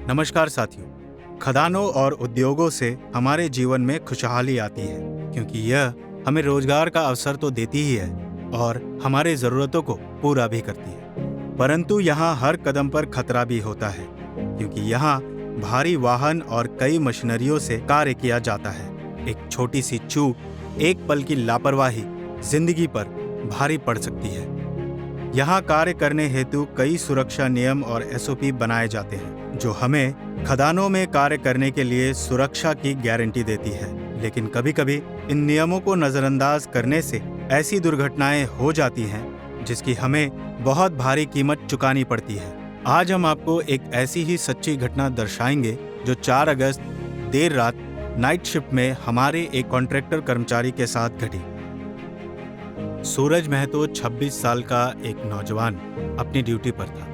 नमस्कार साथियों, खदानों और उद्योगों से हमारे जीवन में खुशहाली आती है क्योंकि यह हमें रोजगार का अवसर तो देती ही है और हमारे ज़रूरतों को पूरा भी करती है। परंतु यहाँ हर कदम पर खतरा भी होता है क्योंकि यहाँ भारी वाहन और कई मशीनरियों से कार्य किया जाता है। एक छोटी सी चूक, एक पल की लापरवाही जिंदगी पर भारी पड़ सकती है। यहाँ कार्य करने हेतु कई सुरक्षा नियम और एसओपी बनाए जाते हैं जो हमें खदानों में कार्य करने के लिए सुरक्षा की गारंटी देती है। लेकिन कभी कभी इन नियमों को नजरअंदाज करने से ऐसी दुर्घटनाएं हो जाती हैं जिसकी हमें बहुत भारी कीमत चुकानी पड़ती है। आज हम आपको एक ऐसी ही सच्ची घटना दर्शाएंगे जो 4 अगस्त देर रात नाइट शिफ्ट में हमारे एक कॉन्ट्रैक्टर कर्मचारी के साथ घटी। सूरज महतो 26 साल का एक नौजवान अपनी ड्यूटी पर था।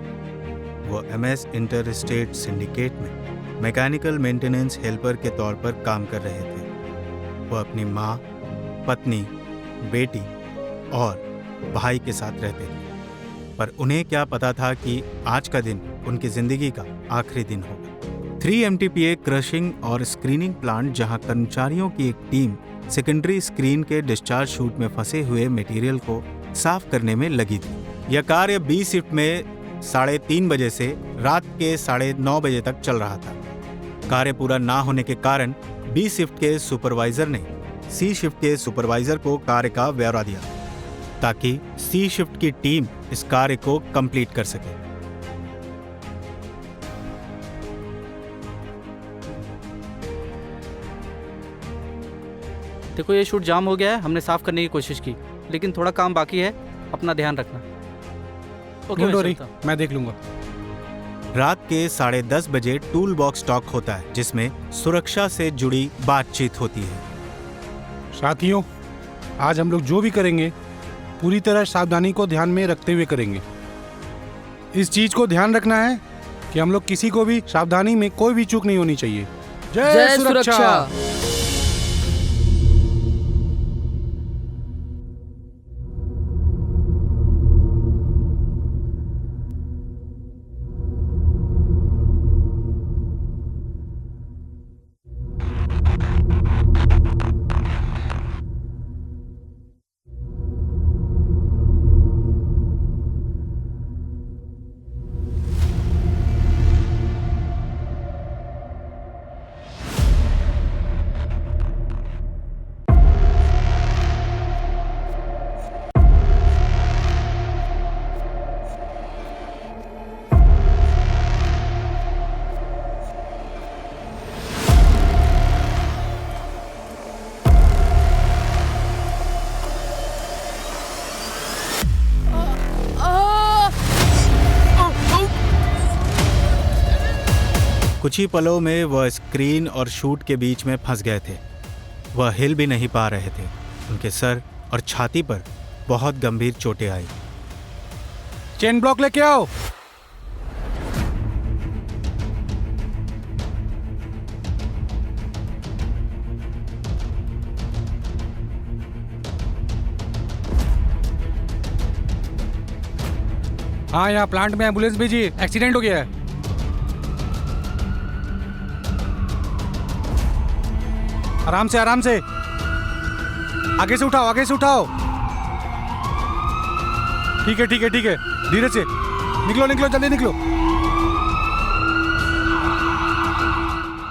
वो MS इंटर स्टेट सिंडिकेट में मैकेनिकल मेंटेनेंस हेल्पर के तौर पर काम कर रहे थे। वो अपनी माँ, पत्नी, बेटी और भाई के साथ रहते थे, पर उन्हें क्या पता था कि आज का दिन उनकी जिंदगी का आखिरी दिन होगा। 3MTPA क्रशिंग और स्क्रीनिंग प्लांट, जहां कर्मचारियों की एक टीम सेकेंडरी स्क्रीन के डिस्चार्ज शूट में फंसे हुए मटेरियल को साफ करने में लगी थी। यह कार्य B शिफ्ट में 3:30 बजे से रात के 9:30 बजे तक चल रहा था। कार्य पूरा ना होने के कारण B शिफ्ट के सुपरवाइजर ने C शिफ्ट के सुपरवाइजर को कार्य का ब्यौरा दिया ताकि C शिफ्ट की टीम इस कार्य को कंप्लीट कर सके। देखो, ये शूट जाम हो गया है। हमने साफ करने की कोशिश की लेकिन थोड़ा काम बाकी है। अपना ध्यान रखना। ओके, मैं देख लूंगा। रात के 10:30 बजे टूल बॉक्स टॉक होता है जिसमें सुरक्षा से जुड़ी बातचीत होती है। साथियों, आज हम लोग जो भी करेंगे पूरी तरह सावधानी को ध्यान में रखते हुए करेंगे। इस चीज को ध्यान रखना है कि हम लोग किसी को भी सावधानी में कोई भी चूक नहीं होनी चाहिए। जय सुरक्षा। कुछ ही पलों में वह स्क्रीन और शूट के बीच में फंस गए थे। वह हिल भी नहीं पा रहे थे। उनके सर और छाती पर बहुत गंभीर चोटें आई। चेन ब्लॉक लेके आओ। हाँ, यहाँ प्लांट में एम्बुलेंस भेजिए, एक्सीडेंट हो गया है। आराम से आराम से, आगे से उठाओ, आगे से उठाओ। ठीक है ठीक है ठीक है, धीरे से निकलो निकलो, जल्दी निकलो।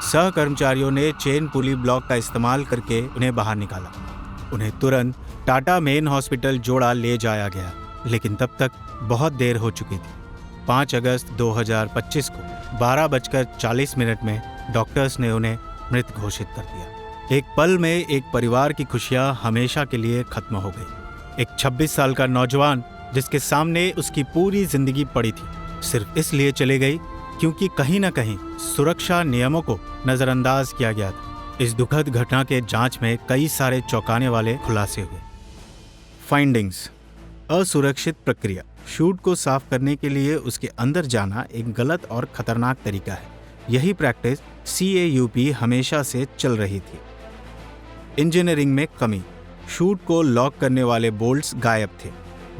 सह कर्मचारियों ने चेन पुली ब्लॉक का इस्तेमाल करके उन्हें बाहर निकाला। उन्हें तुरंत टाटा मेन हॉस्पिटल जोड़ा ले जाया गया, लेकिन तब तक बहुत देर हो चुकी थी। 5 अगस्त 2025 को 12:40 में डॉक्टर्स ने उन्हें मृत घोषित कर दिया। एक पल में एक परिवार की खुशियां हमेशा के लिए खत्म हो गई। एक 26 साल का नौजवान जिसके सामने उसकी पूरी जिंदगी पड़ी थी, सिर्फ इसलिए चले गई क्योंकि कहीं ना कहीं सुरक्षा नियमों को नजरअंदाज किया गया था। इस दुखद घटना के जांच में कई सारे चौंकाने वाले खुलासे हुए। फाइंडिंग्स: असुरक्षित प्रक्रिया। शूट को साफ करने के लिए उसके अंदर जाना एक गलत और खतरनाक तरीका है। यही प्रैक्टिस CAUP हमेशा से चल रही थी। इंजीनियरिंग में कमी। शूट को लॉक करने वाले बोल्ट्स गायब थे,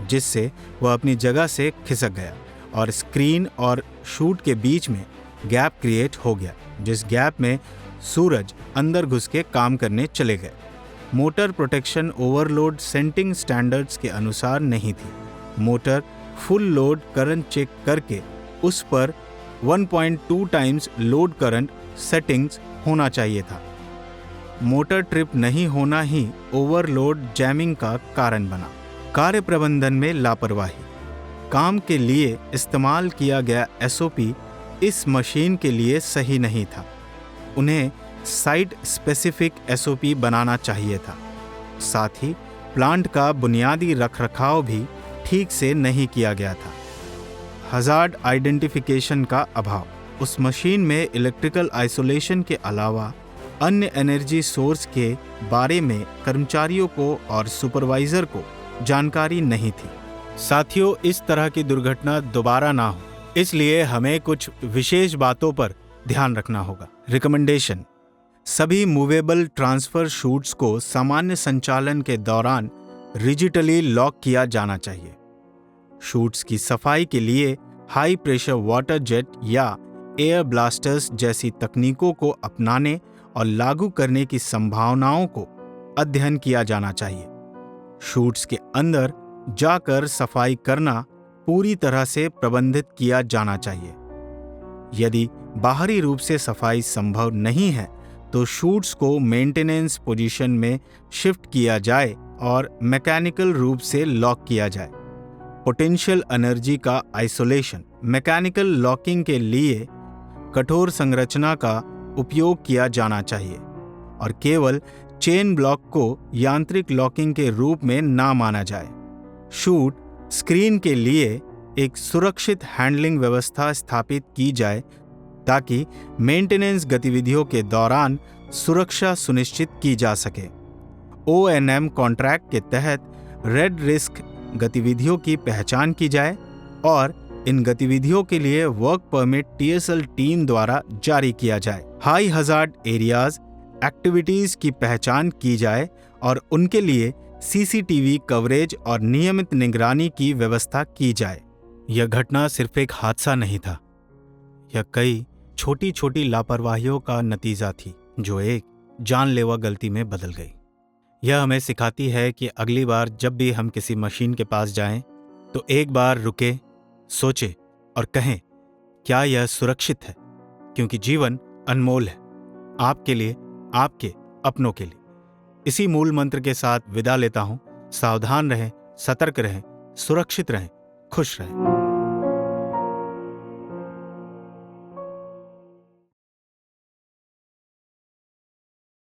जिससे वह अपनी जगह से खिसक गया और स्क्रीन और शूट के बीच में गैप क्रिएट हो गया, जिस गैप में सूरज अंदर घुस के काम करने चले गए। Motor protection overload setting standards के अनुसार नहीं थी। Motor full load current check करके उस पर 1.2 टाइम्स लोड करंट सेटिंग्स होना चाहिए था। मोटर ट्रिप नहीं होना ही ओवरलोड जैमिंग का कारण बना। कार्य प्रबंधन में लापरवाही। काम के लिए इस्तेमाल किया गया एसओपी इस मशीन के लिए सही नहीं था। उन्हें साइट स्पेसिफिक एसओपी बनाना चाहिए था। साथ ही प्लांट का बुनियादी रखरखाव भी ठीक से नहीं किया गया था। हजार्ड आइडेंटिफिकेशन का अभाव। उस मशीन में इलेक्ट्रिकल आइसोलेशन के अलावा अन्य एनर्जी सोर्स के बारे में कर्मचारियों को और सुपरवाइजर को जानकारी नहीं थी। साथियों, इस तरह की दुर्घटना दोबारा ना हो, इसलिए हमें कुछ विशेष बातों पर ध्यान रखना होगा। रिकमेंडेशन: सभी मूवेबल ट्रांसफर शूट्स को सामान्य संचालन के दौरान रिजिडली लॉक किया जाना चाहिए। शूट्स की सफाई के लिए हाई प्रेशर वाटर जेट या एयर ब्लास्टर्स जैसी तकनीकों को अपनाने और लागू करने की संभावनाओं को अध्ययन किया जाना चाहिए। शूट्स के अंदर जाकर सफाई करना पूरी तरह से प्रबंधित किया जाना चाहिए। यदि बाहरी रूप से सफाई संभव नहीं है तो शूट्स को मेंटेनेंस पोजीशन में शिफ्ट किया जाए और मैकेनिकल रूप से लॉक किया जाए। पोटेंशियल एनर्जी का आइसोलेशन। मैकेनिकल लॉकिंग के लिए कठोर संरचना का उपयोग किया जाना चाहिए और केवल चेन ब्लॉक को यांत्रिक लॉकिंग के रूप में ना माना जाए। शूट स्क्रीन के लिए एक सुरक्षित हैंडलिंग व्यवस्था स्थापित की जाए ताकि मेंटेनेंस गतिविधियों के दौरान सुरक्षा सुनिश्चित की जा सके। O&M कॉन्ट्रैक्ट के तहत रेड रिस्क गतिविधियों की पहचान की जाए और इन गतिविधियों के लिए वर्क परमिट TSL टीम द्वारा जारी किया जाए। हाई हजार्ड एरियाज एक्टिविटीज की पहचान की जाए और उनके लिए CCTV कवरेज और नियमित निगरानी की व्यवस्था की जाए। यह घटना सिर्फ एक हादसा नहीं था, यह कई छोटी छोटी लापरवाहियों का नतीजा थी जो एक जानलेवा गलती में बदल गई। यह हमें सिखाती है कि अगली बार जब भी हम किसी मशीन के पास जाएं तो एक बार रुके, सोचें और कहें क्या यह सुरक्षित है, क्योंकि जीवन अनमोल है, आपके लिए, आपके अपनों के लिए। इसी मूल मंत्र के साथ विदा लेता हूं। सावधान रहें, सतर्क रहें, सुरक्षित रहें, खुश रहें।